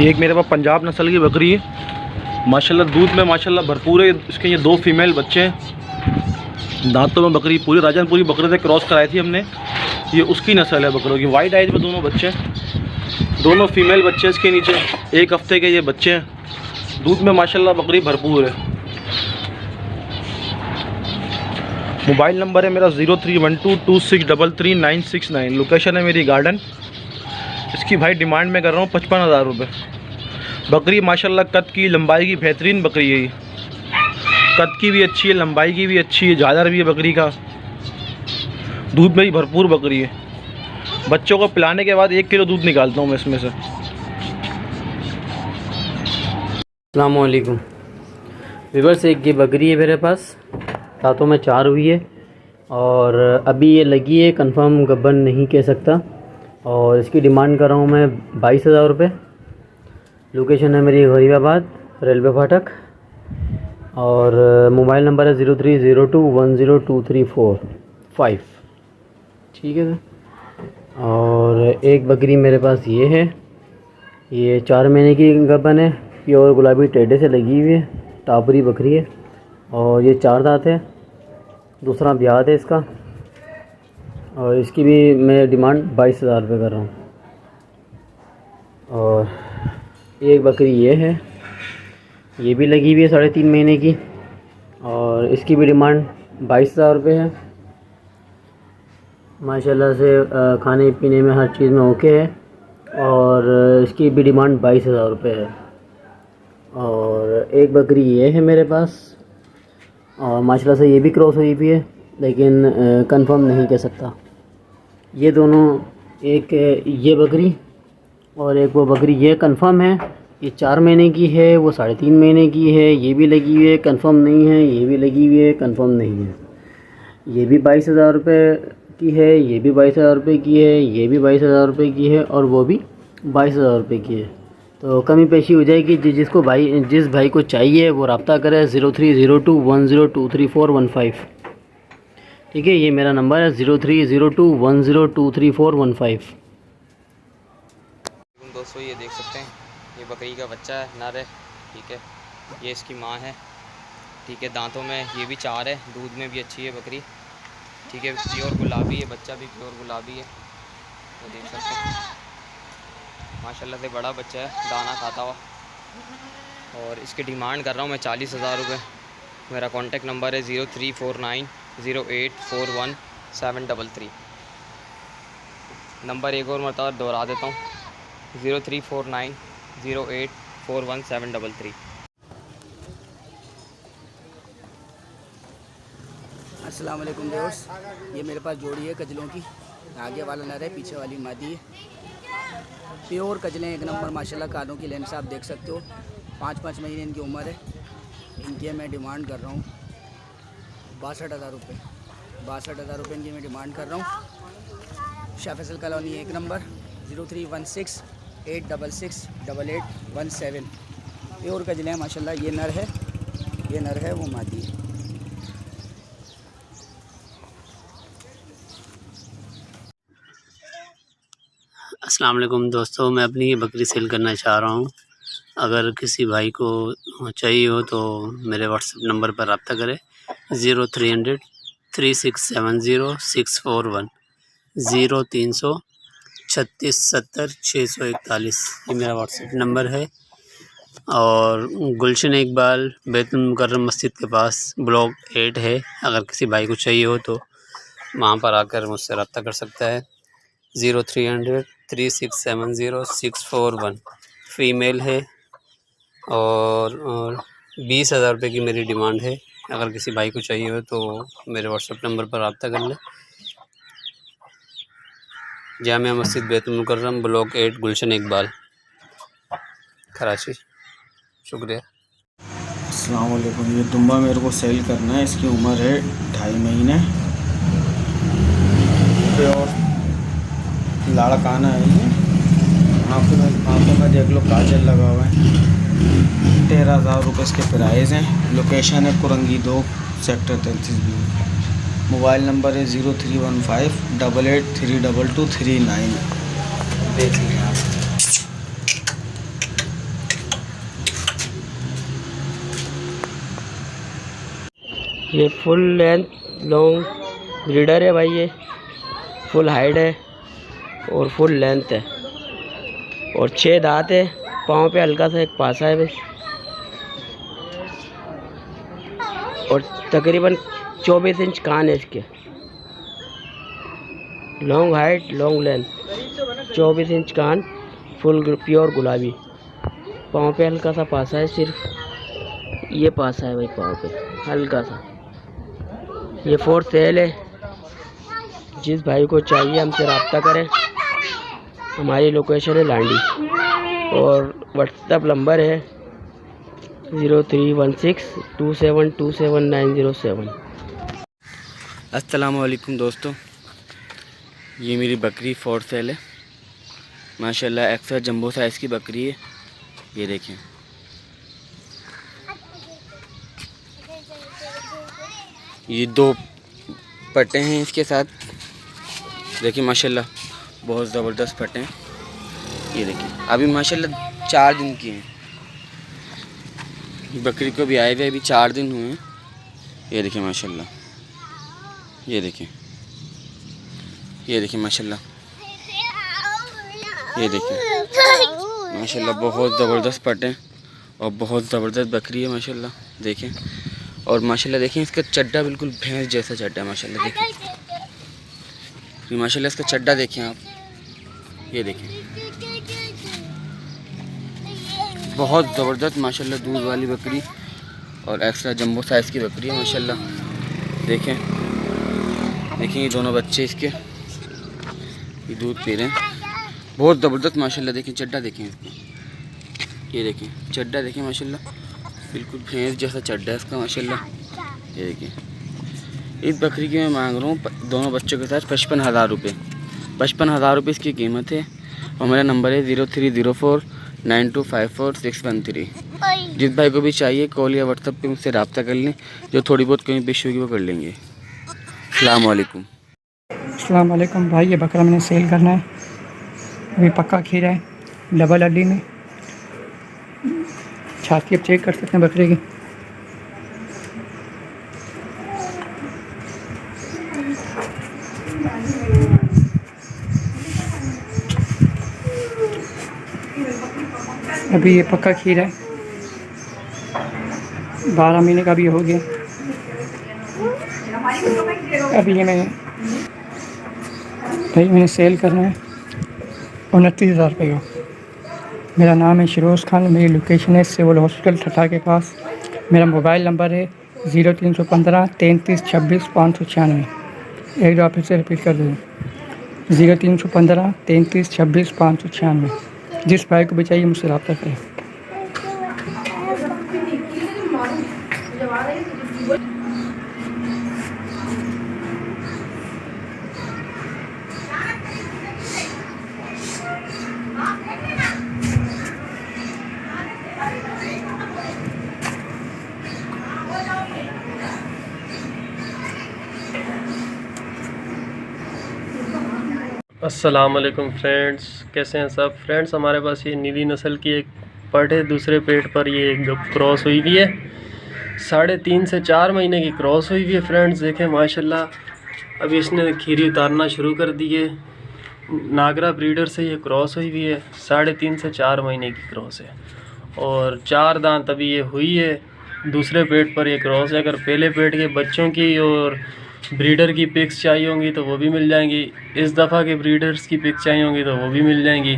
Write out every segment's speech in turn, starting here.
ये एक मेरे पास पंजाब नस्ल की बकरी है, माशाल्लाह दूध में माशाल्लाह भरपूर है। इसके ये 2 फीमेल बच्चे हैं, दांतों में बकरी पूरी राजनपुरी बकरे से क्रॉस कराई थी हमने। ये उसकी नस्ल है बकरों की, वाइट आइज में दोनों बच्चे हैं, दोनों फीमेल बच्चे इसके नीचे 1 हफ्ते के ये बच्चे हैं। दूध में माशाल्लाह बकरी भरपूर है। मोबाइल नंबर है मेरा 031226333969। लोकेशन है मेरी गार्डन। इसकी भाई डिमांड में कर रहा हूँ 55,000 रुपये। बकरी माशाल्लाह कद की लंबाई की बेहतरीन बकरी है। ये कद की भी अच्छी है, लंबाई की भी अच्छी है, झालर भी है बकरी का, दूध में भी भरपूर बकरी है। बच्चों को पिलाने के बाद 1 किलो दूध निकालता हूँ मैं इसमें से। अस्सलाम वालेकुम व्यूअर्स, एक ये बकरी है मेरे पास, दांतों में 4 हुई है और अभी ये लगी है, कंफर्म गब्बन नहीं कह सकता। और इसकी डिमांड कर रहा हूँ मैं 22,000 रुपये। लोकेशन है मेरी गरीबाबाद रेलवे फाटक और मोबाइल नंबर है 0302102345। ठीक है सर। और एक बकरी मेरे पास ये है, ये 4 महीने की गब्बन है, प्योर गुलाबी टेडे से लगी हुई है, टापरी बकरी है और ये 4 दांत है, दूसरा ब्याज है इसका। और इसकी भी मैं डिमांड 22,000 रुपये कर रहा हूँ। और एक बकरी ये है, ये भी लगी हुई है 3.5 महीने की और इसकी भी डिमांड 22,000 रुपये है। माशाल्लाह से खाने पीने में हर चीज़ में ओके है और इसकी भी डिमांड 22,000 रुपये है। और एक बकरी ये है मेरे पास और माशाल्लाह से ये भी क्रॉस हुई भी है, लेकिन कंफर्म नहीं कह सकता। ये दोनों, एक ये बकरी और एक वो बकरी, ये कंफर्म है, ये 4 महीने की है, वो 3.5 महीने की है, ये भी लगी हुई है, कंफर्म नहीं है, ये भी लगी हुई है, कंफर्म नहीं है। ये भी 22,000 रुपये की है, ये भी 22,000 रुपये की है, ये भी 22,000 रुपये की है और वो भी 22,000 रुपये की है। तो कमी पेशी हो जाएगी। जिस भाई को चाहिए वो रब्ता करे 0302102345। ठीक है, ये मेरा नंबर है 0302102345। दोस्तों ये देख सकते हैं, ये बकरी का बच्चा है, नर है। ठीक है, ये इसकी माँ है। ठीक है, दांतों में ये भी 4 है, दूध में भी अच्छी है बकरी। ठीक है, प्योर गुलाबी है, बच्चा भी प्योर गुलाबी है। तो देख सकते हैं माशाल्लाह से बड़ा बच्चा है, दाना खाता हुआ। और इसकी डिमांड कर रहा हूँ मैं 40,000 रुपये। मेरा कॉन्टेक्ट नंबर है 03490841 नंबर एक और मरतबा दोहरा देता हूँ, 03490841 अस्सलाम वालेकुम व्यूअर्स, ये मेरे पास जोड़ी है कजलों की। आगे वाला नर है, पीछे वाली मादी है। प्योर कजलें एक नंबर माशाल्लाह, कानों की लेंस आप देख सकते हो। 5 महीने इनकी उम्र है। इनकी मैं डिमांड कर रहा हूँ 62,000 रुपये। 62,000 रुपये इनकी मैं डिमांड कर रहा हूँ। Shah Faisal colony 1 number, 0316866817। Pure कजलें माशाल्लाह। ये नर है, वो मादी है। अस्सलाम वालेकुम दोस्तों, मैं अपनी ये बकरी सेल करना चाह रहा हूँ। अगर किसी भाई को चाहिए हो तो मेरे व्हाट्सएप नंबर पर रब्ता करें 0300 3670 641 0300 3670 641। ये मेरा व्हाट्सएप नंबर है। और गुलशन इकबाल बैतुल मुकर्रम मस्जिद के पास ब्लॉक 8 है। अगर किसी भाई को चाहिए हो तो वहाँ पर आकर मुझसे रब्ता कर सकता है। 0300 3670 641। फ़ीमेल है और 20,000 रुपये की मेरी डिमांड है। अगर किसी भाई को चाहिए हो तो मेरे व्हाट्सएप नंबर पर रब्ता कर लें। जामिया मस्जिद बैतुल मुकर्रम ब्लॉक 8 गुलशन इकबाल, कराची। शुक्रिया। अस्सलाम वालेकुम। ये दुम्बा मेरे को सेल करना है। इसकी उम्र है 2.5 महीने। और लाड़काना है ये। आँखों में देख लो काजल लगा हुआ है। 13,000 रुपये इसके प्राइस हैं। लोकेशन है Korangi 2 sector 33B। Mobile number है 031588322239। देखिए आप ये फुल लेंथ लॉन्ग ब्रीडर है भाई, ये फुल हाइट है और फुल लेंथ है और 6 दांत है। पाँव पे हल्का सा एक पासा है बस, और तकरीबन 24 इंच कान है इसके। Long height long length, 24 inch कान, फुल प्योर गुलाबी। पाँव पे हल्का सा पासा है, सिर्फ ये पासा है भाई पाँव पे हल्का सा। ये फॉर सेल है, जिस भाई को चाहिए हमसे रब्ता करें। हमारी लोकेशन है लांडी और व्हाट्सएप नंबर है 031627279007। अस्सलाम वालेकुम दोस्तों, ये मेरी बकरी फॉर सेल है। माशाल्लाह एक्स्ट्रा जंबो साइज़ की बकरी है। ये देखें, ये 2 पट्टे हैं इसके साथ। देखिए माशाल्लाह बहुत ज़बरदस्त पट्टे हैं। ये देखिए अभी माशाल्लाह 4 दिन की हैं। बकरी को भी आए हुए अभी 4 दिन हुए हैं। ये देखिए माशाल्लाह, ये देखिए, ये देखिए माशाल्लाह, ये देखिए माशाल्लाह बहुत ज़बरदस्त पट्टे हैं और बहुत ज़बरदस्त बकरी है माशाल्लाह। देखें और माशाल्लाह देखें इसका चड्डा बिल्कुल भैंस जैसा चड्डा है माशाल्लाह। देखें माशाल्लाह इसका चड्डा देखें आप, ये देखें बहुत ज़बरदस्त माशाल्लाह दूध वाली बकरी और एक्स्ट्रा जंबो साइज़ की बकरी है माशाल्लाह। देखें देखें ये दोनों बच्चे इसके, ये दूध पी रहे हैं बहुत ज़बरदस्त माशाल्लाह। देखें चड्डा देखें इसका, ये देखें चड्डा देखें माशाल्लाह बिल्कुल भैंस जैसा चड्डा है इसका माशाल्लाह। ये देखें इस बकरी की मैं मांग रहा हूँ दोनों बच्चों के साथ 55,000 रुपये। 55,000 रुपये इसकी कीमत है और मेरा नंबर है 03049254 जिस भाई को भी चाहिए कॉल या व्हाट्सएप पे मुझसे रब्ता कर लें। जो थोड़ी बहुत कमी पेश होगी वो कर लेंगे। अस्सलाम वालेकुम। अस्सलाम वालेकुम भाई, ये बकरा मैंने सेल करना है। अभी पक्का खीरा है, डबल हड्डी में। छाती अब चेक कर सकते हैं बकरे की। अभी ये पक्का खीरा है, 12 महीने का भी हो गया। अभी ये मैंने सेल करना है 29,000 रुपये का। मेरा नाम है शिरोज़ खान, मेरी लोकेशन है सिविल हॉस्पिटल ठठा के पास। मेरा मोबाइल नंबर है 0315 33 26 596। एक बार फिर से रिपीट कर दूँ 0315 33 26 596। जिस भाई को भी चाहिए मुझसे रब्ता करें। अस्सलाम वालेकुम फ्रेंड्स, कैसे हैं सब फ्रेंड्स। हमारे पास ये नीली नस्ल की एक पट है, दूसरे पेट पर ये एक क्रॉस हुई हुई है। 3.5 से 4 महीने की क्रॉस हुई हुई है फ्रेंड्स। देखें माशाल्लाह अभी इसने खीरी उतारना शुरू कर दी है। नागरा ब्रीडर से ये क्रॉस हुई हुई है, 3.5 से 4 महीने की क्रॉस है और 4 दांत अभी ये हुई है। दूसरे पेट पर ये क्रॉस है। अगर पहले पेट के बच्चों की और ब्रीडर की पिक्स चाहिए होंगी तो वो भी मिल जाएंगी। इस दफ़ा के ब्रीडर्स की पिक्स चाहिए होंगी तो वो भी मिल जाएंगी।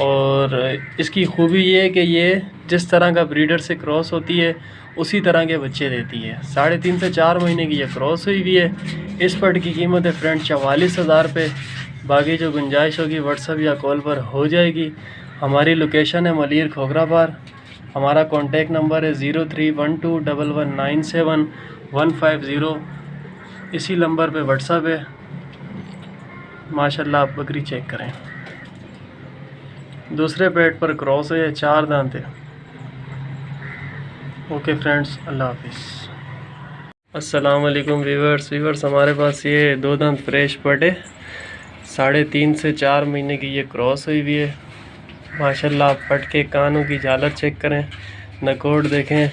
और इसकी खूबी ये है कि ये जिस तरह का ब्रीडर से क्रॉस होती है उसी तरह के बच्चे देती है। 3.5 से 4 महीने की ये क्रॉस हुई हुई है। इस पट की कीमत है फ्रेंड 44,000 रुपये। बाकी जो गुंजाइश होगी व्हाट्सएप या कॉल पर हो जाएगी। हमारी लोकेशन है मलिर खोखरापार। हमारा कॉन्टेक्ट नंबर है 03121197 इसी नंबर पे व्हाट्सएप है। माशाल्लाह आप बकरी चेक करें। दूसरे पेट पर क्रॉस है, 4 दांत है। ओके फ्रेंड्स, अल्लाह हाफिज़। अस्सलाम वालेकुम व्यूवर्स, हमारे पास ये 2 दांत फ्रेश पट है। 3.5 से 4 महीने की ये क्रॉस हुई हुई है। माशाल्लाह आप पट के कानों की झालर चेक करें, नकोड़ देखें,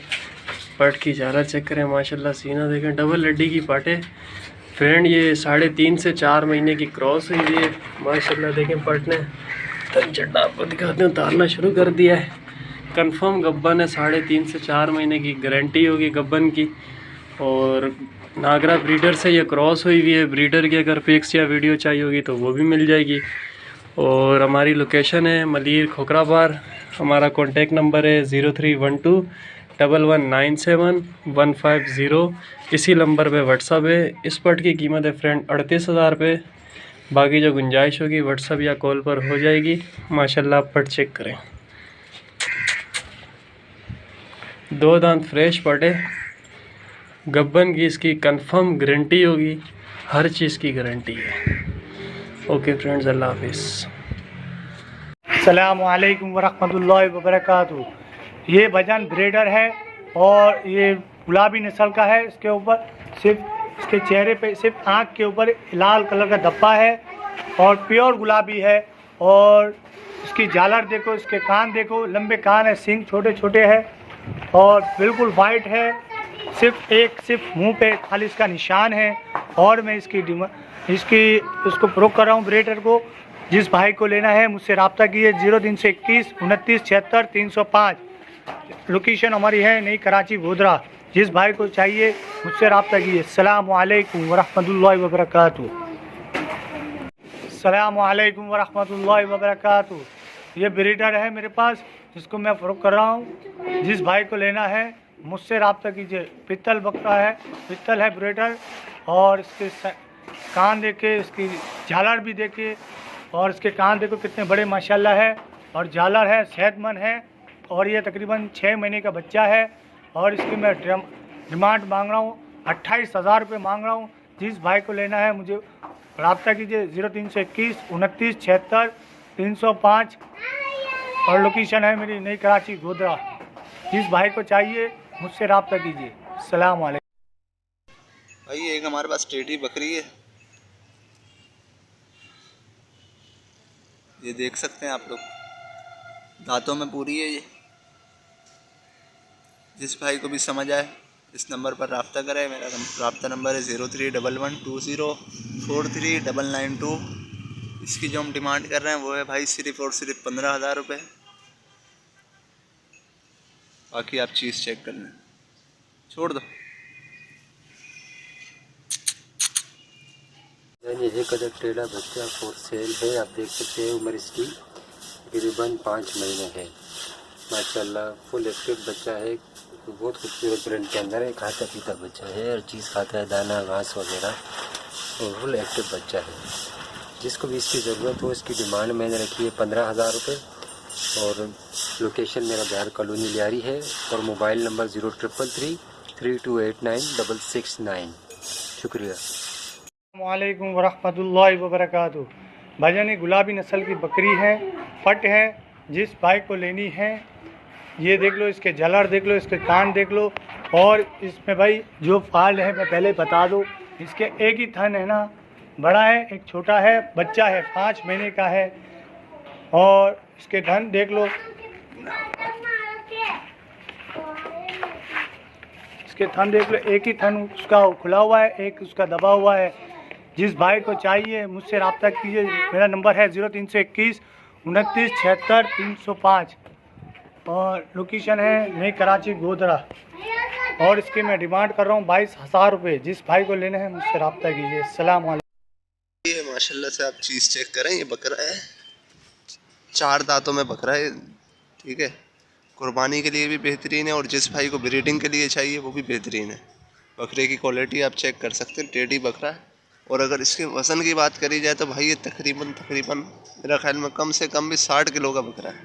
पट की झालर चेक करें माशाल्लाह, सीना देखें, डबल हड्डी की पट है फ्रेंड। ये 3.5 से 4 महीने की क्रॉस हुई है माशाल्लाह। देखें पट ने चड्डा आपको दिखाते हैं उतारना शुरू कर दिया है। कंफर्म गब्बन है, 3.5 से 4 महीने की गारंटी होगी गब्बन की। और नागरा ब्रीडर से ये क्रॉस हुई हुई है। ब्रीडर की अगर पिक्स या वीडियो चाहिए होगी तो वो भी मिल जाएगी। और हमारी लोकेशन है मलीर खोखराबार। हमारा कॉन्टेक्ट नंबर है 03121197 इसी नंबर पे व्हाट्सअप है। इस पट की कीमत है फ्रेंड 38,000 रुपये। बाकी जो गुंजाइश होगी व्हाट्सअप या कॉल पर हो जाएगी। माशाल्लाह आप पट चेक करें, 2 दांत फ्रेश पट है। गब्बन की इसकी कंफर्म गारंटी होगी, हर चीज़ की गारंटी है। ओके फ्रेंड्स, अल्लाह हाफिज़। अस्सलामु अलैकुम वरहमतुल्लाहि वबरकातुहू। ये भजन ब्रीडर है और ये गुलाबी नस्ल का है। इसके ऊपर सिर्फ इसके चेहरे पे सिर्फ आँख के ऊपर लाल कलर का धब्बा है और प्योर गुलाबी है। और इसकी झालर देखो, इसके कान देखो, लंबे कान है, सींग छोटे छोटे हैं और बिल्कुल वाइट है। सिर्फ मुंह पे खाली इसका निशान है। और मैं उसको प्रोक कर रहा हूँ ब्रीडर को। जिस भाई को लेना है मुझसे रब्ता कीजिए 0321 29 76 305। लोकेशन हमारी है नई कराची गोधरा। जिस भाई को चाहिए मुझसे रब्ता कीजिए। अस्सलामु अलैकुम वरहमतुल्लाहि वबरकातुहू। अस्सलामु अलैकुम वरहमतुल्लाहि वबरकातुहू। ये ब्रीडर है मेरे पास जिसको मैं फ़रोख्त कर रहा हूँ। जिस भाई को लेना है मुझसे रब्ता कीजिए। पित्तल बकरा है, पित्तल है ब्रीडर। और इसके कान देखे, इसकी झालर भी देखे और इसके कान देखो कितने बड़े माशाल्लाह है। और झालर है, सेहतमंद है। और ये तकरीबन 6 महीने का बच्चा है। और इसकी मैं डिमांड मांग रहा हूँ 28,000 रुपये मांग रहा हूँ। जिस भाई को लेना है मुझे रब्ता कीजिए 0321 29 76 305। और लोकेशन है मेरी नई कराची गोधरा। जिस भाई को चाहिए मुझसे रब्ता कीजिए। अस्सलाम वालेकुम। भाई एक हमारे पास टेडी बकरी है, ये देख सकते हैं आप लोग, दांतों में पूरी है ये। जिस भाई को भी समझ आए इस नंबर पर रब्ता करें। मेरा रब्ता नंबर है 031120439992। इसकी जो हम डिमांड कर रहे हैं वो है भाई सिर्फ़ और सिर्फ 15,000 रुपये। बाकी आप चीज़ चेक कर लें, छोड़ दो। यानी एक अदर टेढ़ा बच्चा फॉर सेल है। आप देख सकते हैं उम्र इसकी तकरीबन 5 महीने है। माशाल्लाह फुल एक्टिव बच्चा है, बहुत खूबसूरत ब्रेड के अंदर है। खाता पीता बच्चा है, हर चीज़ खाता है, दाना घास वगैरह, और फुल एक्टिव बच्चा है। जिसको भी इसकी ज़रूरत हो इसकी डिमांड मैंने रखी है 15,000 रुपये। और लोकेशन मेरा बिहार कॉलोनी लियारी है। और मोबाइल नंबर 0333 3289 शुक्रिया। अस्सलामुअलैकुम वरहमतुल्लाहि वबरकातुहू। भाईजान ये गुलाबी नस्ल की बकरी है, पट है। जिस भाई को लेनी है ये देख लो, इसके झालर देख लो, इसके कान देख लो। और इसमें भाई जो फाल है मैं पहले बता दूँ, इसके एक ही थन है ना, बड़ा है एक छोटा है, बच्चा है 5 महीने का है। और इसके थन देख लो, इसके थन देख लो, एक ही थन उसका खुला हुआ है, एक उसका दबा हुआ है। जिस भाई को चाहिए मुझसे रब्ता कीजिए। मेरा नंबर है 0321 29 76 305। और लोकेशन है नई कराची गोधरा। और इसकी मैं डिमांड कर रहा हूँ 22,000 रुपये। जिस भाई को लेना है मुझसे रब्ता कीजिए। अस्सलाम वालेकुम। ये माशाल्लाह से आप चीज़ चेक करें, ये बकरा है, 4 दांतों में बकरा है, ठीक है। कुर्बानी के लिए भी बेहतरीन है और जिस भाई को ब्रीडिंग के लिए चाहिए वो भी बेहतरीन है। बकरे की क्वालिटी आप चेक कर सकते हैं, टेढ़ी बकरा है। और अगर इसके वज़न की बात करी जाए तो भाई ये तकरीबन मेरा ख्याल में कम से कम भी 60 किलो का बकरा है,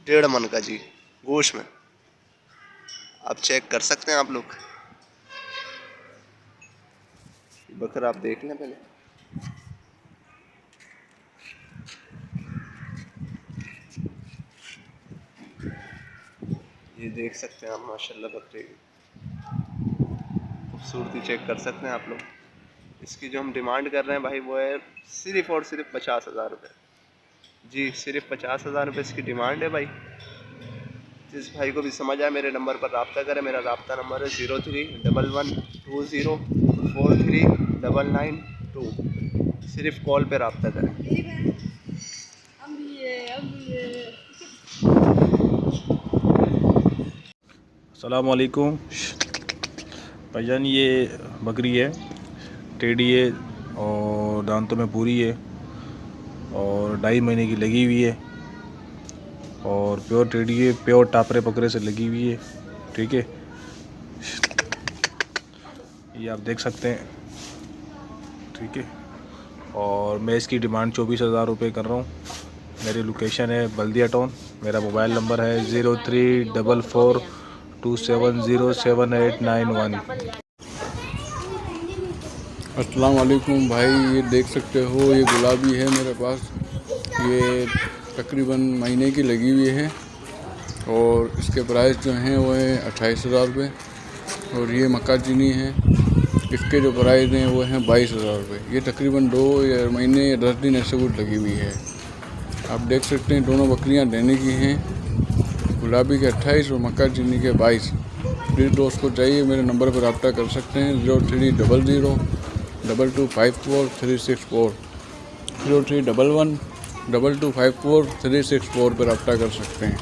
1.5 मन का जी गोश्त में। आप चेक कर सकते हैं आप लोग, बकरा आप देख लें पहले। ये देख सकते हैं आप माशाल्लाह बकरे की खूबसूरती चेक कर सकते हैं आप लोग। इसकी जो हम डिमांड कर रहे हैं भाई वो है सिर्फ़ और सिर्फ 50,000 रुपये। जी सिर्फ 50,000 रुपये इसकी डिमांड है भाई। जिस भाई को भी समझ आए मेरे नंबर पर रब्ता करें। मेरा रब्ता नंबर है 031120439992। सिर्फ कॉल पे रब्ता करें। अस्सलाम वालेकुम भाईजान, ये बकरी है, टेढ़ी है और दांतों में पूरी है और 2.5 महीने की लगी हुई है और प्योर टेढ़ी है, प्योर टापरे बकरे से लगी हुई है। ठीक है, ये आप देख सकते हैं। ठीक है, और मैं इसकी डिमांड 24,000 रुपये कर रहा हूँ। मेरी लोकेशन है बल्दिया टाउन। मेरा मोबाइल नंबर है 034427078991। अस्सलाम वालेकुम भाई, ये देख सकते हो ये गुलाबी है मेरे पास। ये तकरीबन महीने की लगी हुई है और इसके प्राइस जो हैं वो है 28,000 रुपये। और ये मक्का चीनी है, इसके जो प्राइस हैं वो हैं 22,000 रुपये। ये तकरीबन 2 महीने या 10 दिन ऐसे कुछ लगी हुई है। आप देख सकते हैं दोनों बकरियां देने की हैं, गुलाबी के 28 और मक्का चीनी के 22। जिस दोस्त को चाहिए मेरे नंबर पर रब्ता कर सकते हैं 03002254 03112254 364 पर रब्ता कर सकते हैं।